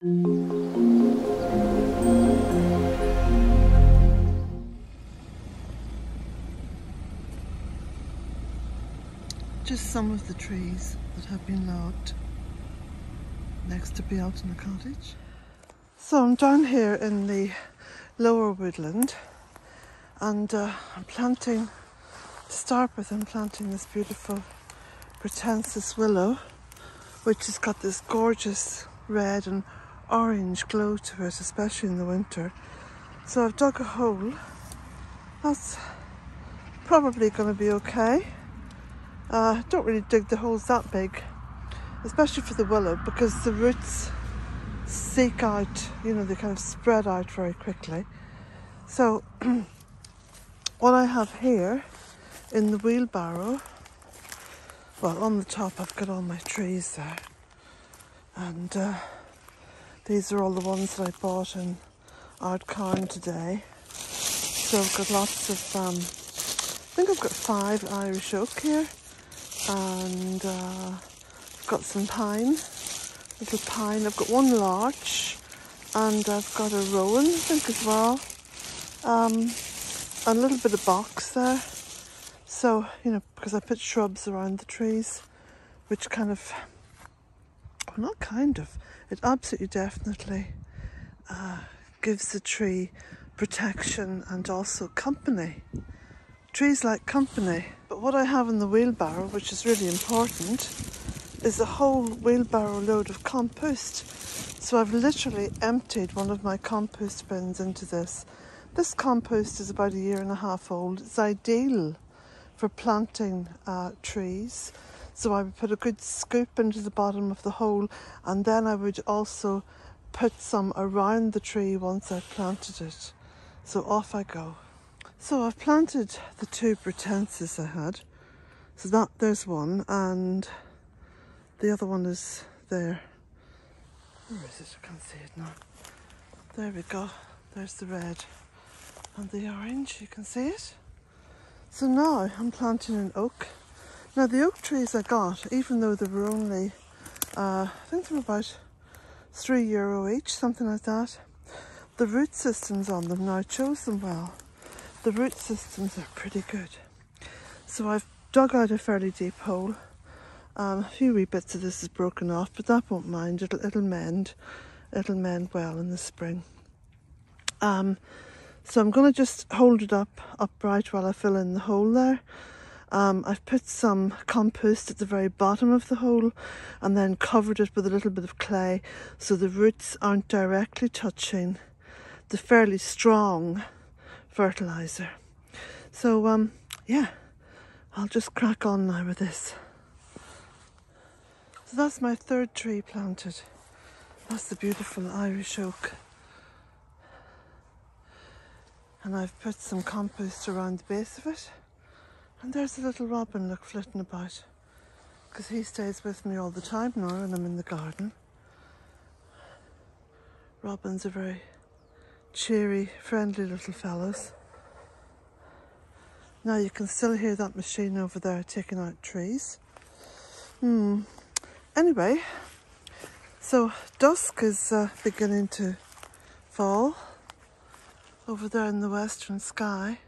Just some of the trees that have been logged next to Bealtaine Cottage. So I'm down here in the lower woodland, and I'm planting, to start with, I'm planting this beautiful pretensis willow, which has got this gorgeous red and orange glow to it, especially in the winter. So I've dug a hole. That's probably going to be okay. Don't really dig the holes that big, especially for the willow, because the roots seek out, you know, they kind of spread out very quickly. So what I have here in the wheelbarrow, well, on the top I've got all my trees there, and these are all the ones that I bought in Carson today. So I've got lots of, I think I've got 5 Irish oak here, and I've got some pine, little pine. I've got 1 larch, and I've got a rowan, I think, as well, and a little bit of box there. So, you know, because I put shrubs around the trees, which kind of, well, not kind of, it absolutely definitely gives the tree protection and also company. Trees like company. But what I have in the wheelbarrow, which is really important, is a whole wheelbarrow load of compost. So I've literally emptied one of my compost bins into this. This compost is about 1.5 years old. It's ideal for planting trees. So I would put a good scoop into the bottom of the hole, and then I would also put some around the tree once I've planted it. So off I go. So I've planted the 2 pretensis I had. So there's one, and the other one is there. Where is it? I can't see it now. There we go. There's the red and the orange. You can see it. So now I'm planting an oak. Now the oak trees I got, even though they were only, I think they were about €3 each, something like that. The root systems on them, now I chose them well. The root systems are pretty good. So I've dug out a fairly deep hole. A few wee bits of this is broken off, but that won't mind. It'll mend. It'll mend well in the spring. So I'm going to just hold it upright while I fill in the hole there. I've put some compost at the very bottom of the hole, and then covered it with a little bit of clay, so the roots aren't directly touching the fairly strong fertilizer. So yeah, I'll just crack on now with this. So that's my 3rd tree planted. That's the beautiful Irish oak. And I've put some compost around the base of it. And there's a little robin, look, flitting about, because he stays with me all the time now when I'm in the garden. Robins are very cheery, friendly little fellows. Now you can still hear that machine over there taking out trees. Anyway, so dusk is beginning to fall over there in the western sky.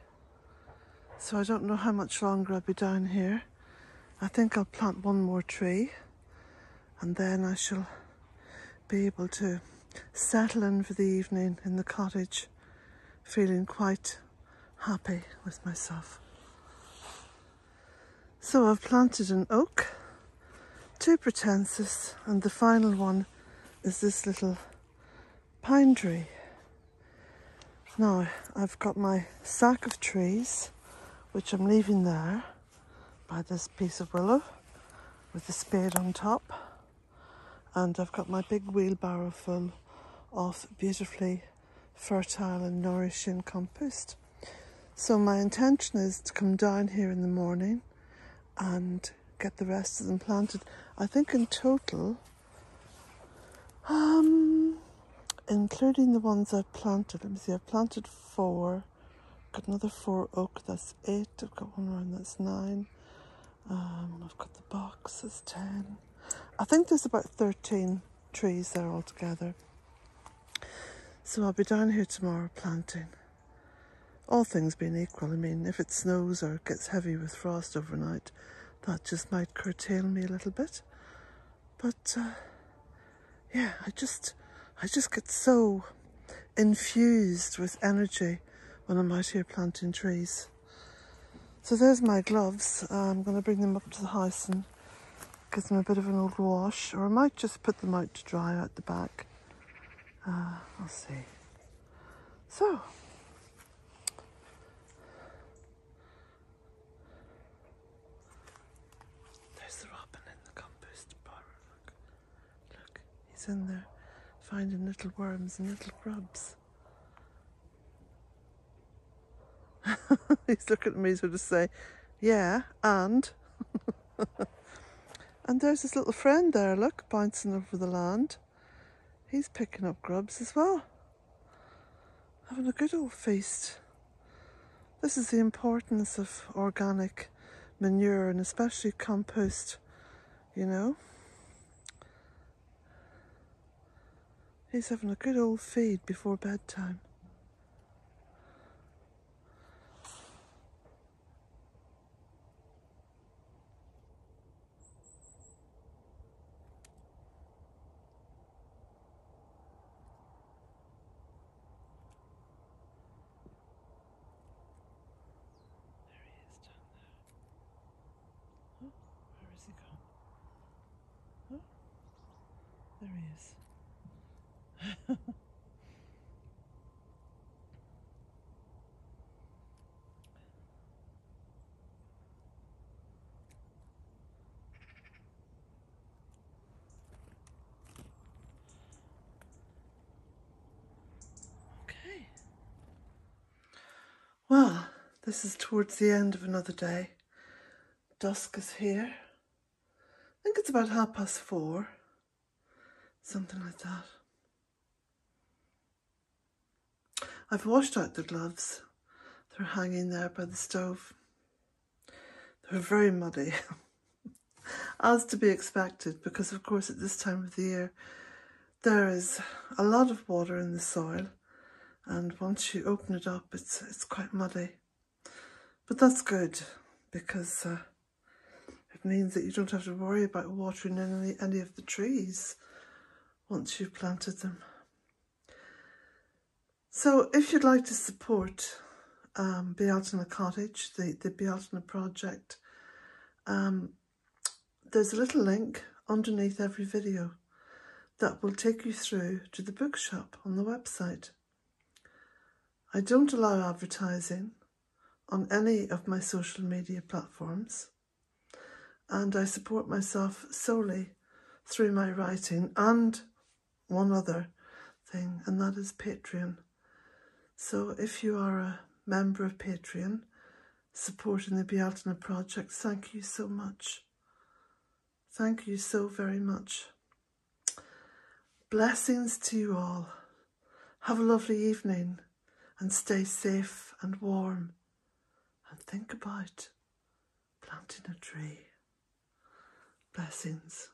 So I don't know how much longer I'll be down here. I think I'll plant 1 more tree, and then I shall be able to settle in for the evening in the cottage, feeling quite happy with myself. So I've planted an oak, 2 pretensis, and the final one is this little pine tree. Now I've got my sack of trees, which I'm leaving there by this piece of willow with the spade on top, and I've got my big wheelbarrow full of beautifully fertile and nourishing compost. So my intention is to come down here in the morning and get the rest of them planted. I think in total, including the ones I've planted, let me see, I've planted 4, got another 4 oak, that's 8, I've got 1 around, that's 9, I've got the box, that's 10. I think there's about 13 trees there altogether. So I'll be down here tomorrow planting. All things being equal, I mean, if it snows or gets heavy with frost overnight, that just might curtail me a little bit. But yeah, I just get so infused with energy when I'm out here planting trees. So there's my gloves. I'm going to bring them up to the house and give them a bit of an old wash, or I might just put them out to dry out the back. I'll see. So, there's the robin in the compost bar. Look, he's in there finding little worms and little grubs. He's looking at me sort of say, yeah, and... And there's his little friend there, look, bouncing over the land. He's picking up grubs as well. Having a good old feast. This is the importance of organic manure and especially compost, you know. He's having a good old feed before bedtime. Where is he gone? Oh, there he is. Okay. Well, this is towards the end of another day. Dusk is here. I think it's about 4:30. Something like that. I've washed out the gloves. They're hanging there by the stove. They're very muddy, as to be expected, because of course at this time of the year there is a lot of water in the soil, and once you open it up it's quite muddy. But that's good, because it means that you don't have to worry about watering any of the trees once you've planted them. So if you'd like to support Bealtaine Cottage, the Bealtaine project, there's a little link underneath every video that will take you through to the bookshop on the website. I don't allow advertising on any of my social media platforms, and I support myself solely through my writing and one other thing, and that is Patreon. So if you are a member of Patreon supporting the Bealtaine project, thank you so much. Thank you so very much. Blessings to you all. Have a lovely evening and stay safe and warm, and think about planting a tree. Blessings.